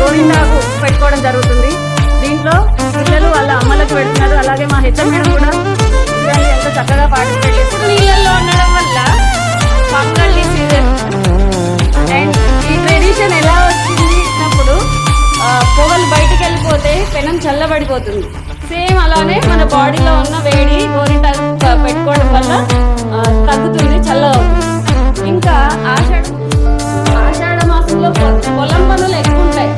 గోరింటాకు పెట్టుకోవడం జరుగుతుంది. దీంట్లో పిల్లలు వాళ్ళ అమ్మలకు పెడుతున్నారు. అలాగే మా హెచ్ఎం మేడం కూడా పిల్లల్ని ఎంతో చక్కగా పార్టిసిపేట్ చేస్తారు. నీళ్ళల్లో ఉండడం వల్ల ఫంగల్ డిసీజెస్. అండ్ ఈ ట్రెడిషన్ ఎలా వచ్చింది అన్నప్పుడు పొగలు బయటికి వెళ్ళిపోతే పెనం చల్లబడిపోతుంది. సేమ్ అలానే మన బాడీలో ఉన్న వేడి గోరింటాకు పెట్టుకోవడం వల్ల తగ్గుతుంది, చల్లగా అవుతుంది. ఇంకా ఆషాఢ మాసంలో పొలం పనులు ఎక్కువ ఉంటాయి.